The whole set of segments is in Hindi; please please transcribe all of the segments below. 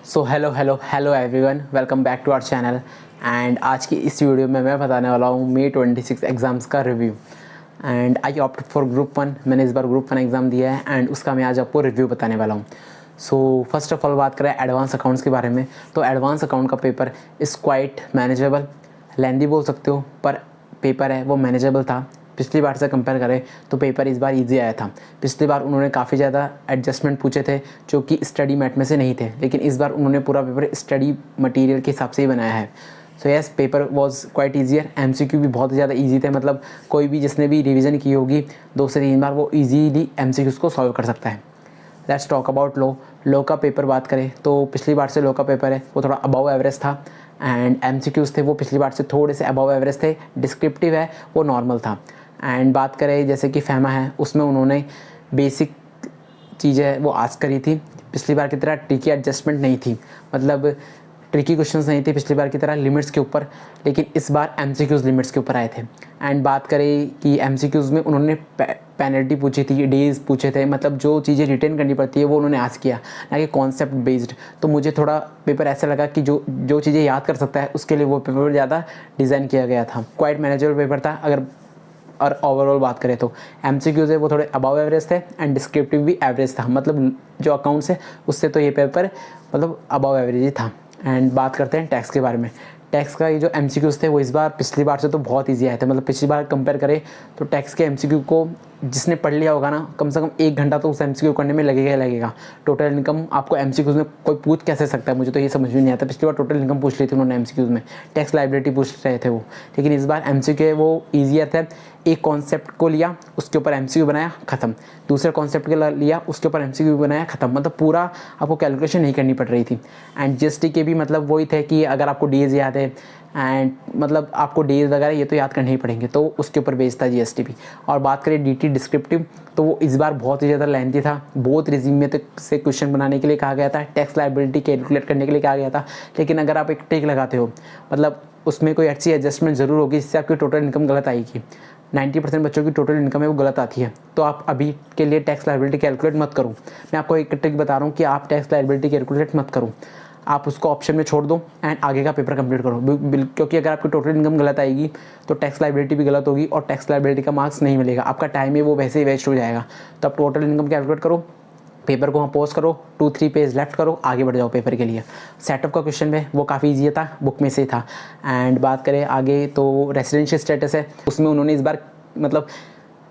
So hello everyone, welcome back to our channel. And आज की इस वीडियो में मैं बताने वाला हूँ May 26 एग्ज़ाम्स का review. And I opt for group 1। मैंने इस बार ग्रुप 1 एग्ज़ाम दिया है एंड उसका मैं आज आपको रिव्यू बताने वाला हूँ। सो फर्स्ट ऑफ ऑल बात करें एडवांस अकाउंट्स के बारे में, तो एडवांस अकाउंट का पेपर इज़ क्वाइट मैनेजेबल। लेंदी बोल सकते हो, पर पेपर है वो मैनेजेबल था। पिछली बार से कंपेयर करें तो पेपर इस बार इजी आया था। पिछली बार उन्होंने काफ़ी ज़्यादा एडजस्टमेंट पूछे थे जो कि स्टडी मैट में से नहीं थे, लेकिन इस बार उन्होंने पूरा पेपर स्टडी मटेरियल के हिसाब से ही बनाया है। So yes, paper was quite easier. MCQ भी बहुत ज़्यादा ईजी थे, मतलब कोई भी जिसने भी रिविज़न की होगी 2 से 3 बार वो ईजीली MCQs को सॉल्व कर सकता है। लेट्स टॉक अबाउट लॉ का पेपर बात करें तो पिछली बार से लॉ का पेपर है वो थोड़ा अबव एवरेज था एंड MCQs थे वो पिछली बार से थोड़े से अबव एवरेज थे। डिस्क्रिप्टिव है वो नॉर्मल था। एंड बात करें जैसे कि फैमा है उसमें उन्होंने बेसिक चीज़ें वो आस्क करी थी। पिछली बार की तरह ट्रिकी एडजस्टमेंट नहीं थी, मतलब ट्रिकी क्वेश्चंस नहीं थे पिछली बार की तरह लिमिट्स के ऊपर, लेकिन इस बार MCQs लिमिट्स के ऊपर आए थे। एंड बात करें कि MCQs में उन्होंने पेनल्टी पूछी थी, डेज पूछे थे, मतलब जो चीज़ें रिटेन करनी पड़ती है वो उन्होंने आस्क किया, ना कि कॉन्सेप्ट बेस्ड। तो मुझे थोड़ा पेपर ऐसा लगा कि जो चीज़ें याद कर सकता है उसके लिए वो पेपर ज़्यादा डिज़ाइन किया गया था। क्वाइट मैनेजेबल पेपर था। अगर और ओवरऑल बात करें तो MCQs है वो थोड़े अबव एवरेज थे एंड डिस्क्रिप्टिव भी एवरेज था, मतलब जो अकाउंट्स है उससे तो ये पेपर मतलब अबव एवरेज ही था। एंड बात करते हैं टैक्स के बारे में। टैक्स का ये जो MCQs थे वो इस बार पिछली बार से तो बहुत ईजी आए थे। मतलब पिछली बार कंपेयर करें तो टैक्स के MCQ को जिसने पढ़ लिया होगा ना, कम से कम 1 घंटा तो उस MCQ करने में लगेगा ही लगेगा। टोटल इनकम आपको MCQs में कोई पूछ कैसे सकता है, मुझे तो ये समझ में नहीं आता। पिछली बार टोटल इनकम पूछ ली थी उन्होंने MCQs में, टैक्स लाइबिलिटी पूछ रहे थे वो, लेकिन इस बार MCQ वो ईजियर थे। एक कॉन्सेप्ट को लिया उसके ऊपर MCQ बनाया ख़त्म, दूसरे कॉन्सेप्ट को लिया उसके ऊपर MCQ बनाया ख़त्म, मतलब पूरा आपको कैलकुलेशन नहीं करनी पड़ रही थी। एंड GST के भी मतलब वही थे कि अगर आपको डेज याद है एंड मतलब आपको डेज वगैरह ये तो याद करने ही पड़ेंगे, तो उसके ऊपर बेस्ड था GST भी। और बात करें DT डिस्क्रिप्टिव तो वो इस बार बहुत ही ज़्यादा लेंथी था। बहुत रिज्यूम में से क्वेश्चन बनाने के लिए कहा गया था, टैक्स लायबिलिटी कैलकुलेट करने के लिए कहा गया था, लेकिन अगर आप एक टिक लगाते हो मतलब उसमें कोई अच्छी एडजस्टमेंट ज़रूर होगी जिससे आपकी टोटल इनकम गलत आएगी। 90% बच्चों की टोटल इनकम है वो गलत आती है, तो आप अभी के लिए टैक्स लायबिलिटी कैलकुलेट मत करो। मैं आपको एक ट्रिक बता रहा हूँ कि आप टैक्स लायबिलिटी कैलकुलेट मत करो, आप उसको ऑप्शन में छोड़ दो एंड आगे का पेपर कंप्लीट करो। क्योंकि अगर आपकी टोटल इनकम गलत आएगी तो टैक्स लायबिलिटी भी गलत होगी और टैक्स लायबिलिटी का मार्क्स नहीं मिलेगा, आपका टाइम है वो वैसे ही वेस्ट हो जाएगा। तो आप टोटल इनकम कैलकुलेट करो, पेपर को वहाँ पॉज करो, 2-3 पेज लेफ्ट करो, आगे बढ़ जाओ पेपर के लिए। सेटअप का क्वेश्चन है वो काफ़ी ईजी था, बुक में से था। एंड बात करें आगे तो रेसिडेंशियल स्टेटस है, उसमें उन्होंने इस बार मतलब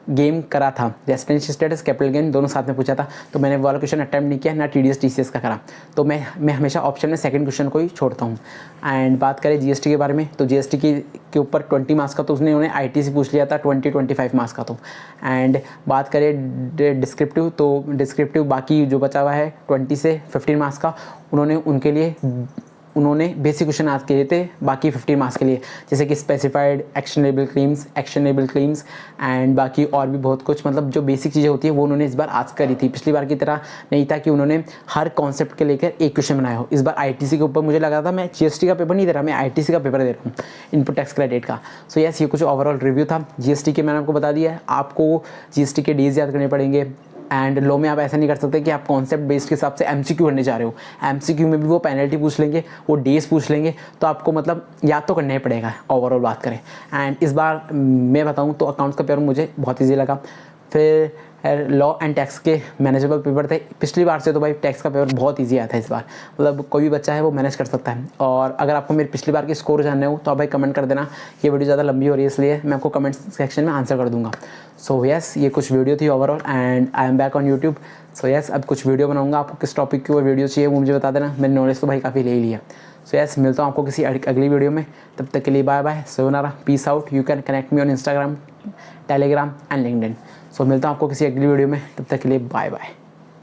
गेम करा था, रेसिडेंशियल स्टेटस कैपिटल गेन दोनों साथ में पूछा था, तो मैंने वो वाला क्वेश्चन अटैम्प्ट नहीं किया, ना TDS TCS का करा, तो मैं हमेशा ऑप्शन में सेकंड क्वेश्चन को ही छोड़ता हूँ। एंड बात करें GST के बारे में तो GST के ऊपर 20 मार्क्स का तो उसने उन्हें ITC पूछ लिया था, 20-25 मार्क्स का तो। एंड बात करें डिस्क्रिप्टिव तो डिस्क्रिप्टिव बाकी जो बचा हुआ है 20 से 15 मार्क्स का, उन्होंने बेसिक क्वेश्चन आज किए थे बाकी 15 मार्क्स के लिए, जैसे कि स्पेसिफाइड एक्शनेबल क्लेम्स एंड बाकी और भी बहुत कुछ, मतलब जो बेसिक चीज़ें होती है वो उन्होंने इस बार आज करी थी। पिछली बार की तरह नहीं था कि उन्होंने हर कॉन्सेप्ट के लेकर एक क्वेश्चन बनाया हो। इस बार ITC के ऊपर मुझे लगा था मैं GST का पेपर नहीं दे रहा, मैं ITC का पेपर दे रहा हूँ, इनपुट टैक्स क्रेडिट का। सो यस, ये कुछ ओवरऑल रिव्यू था। GST के मैंने आपको बता दिया है, आपको GST के डेज याद करने पड़ेंगे। एंड लॉ में आप ऐसा नहीं कर सकते कि आप कॉन्सेप्ट बेस्ड के हिसाब से MCQ करने जा रहे हो। MCQ में भी वो पेनल्टी पूछ लेंगे, वो डेज पूछ लेंगे, तो आपको मतलब याद तो करना ही पड़ेगा ओवरऑल बात करें। एंड इस बार मैं बताऊं तो अकाउंट्स का पेपर मुझे बहुत ईजी लगा। फिर लॉ एंड टैक्स के मैनेजेबल पेपर थे। पिछली बार से तो भाई टैक्स का पेपर बहुत ईजी आया था इस बार, मतलब कोई भी बच्चा है वो मैनेज कर सकता है। और अगर आपको मेरे पिछली बार के स्कोर जानने हो तो आप भाई कमेंट कर देना। ये वीडियो ज़्यादा लंबी हो रही है इसलिए मैं आपको कमेंट सेक्शन में आंसर कर दूंगा। सो यस, ये कुछ वीडियो थी overall and I am back on YouTube. So yes, अब कुछ वीडियो बनाऊंगा, आपको किस टॉपिक की वो वीडियो चाहिए वो मुझे बता देना, मैंने नॉलेज तो भाई काफ़ी ले ही लिया। सो यस, मिलता हूँ आपको किसी अगली वीडियो में, तब तक के लिए bye bye, sayonara, peace out. You can connect me on Instagram, Telegram and LinkedIn। So मिलता हूँ आपको किसी अगली वीडियो में, तब तक के लिए बाय बाय।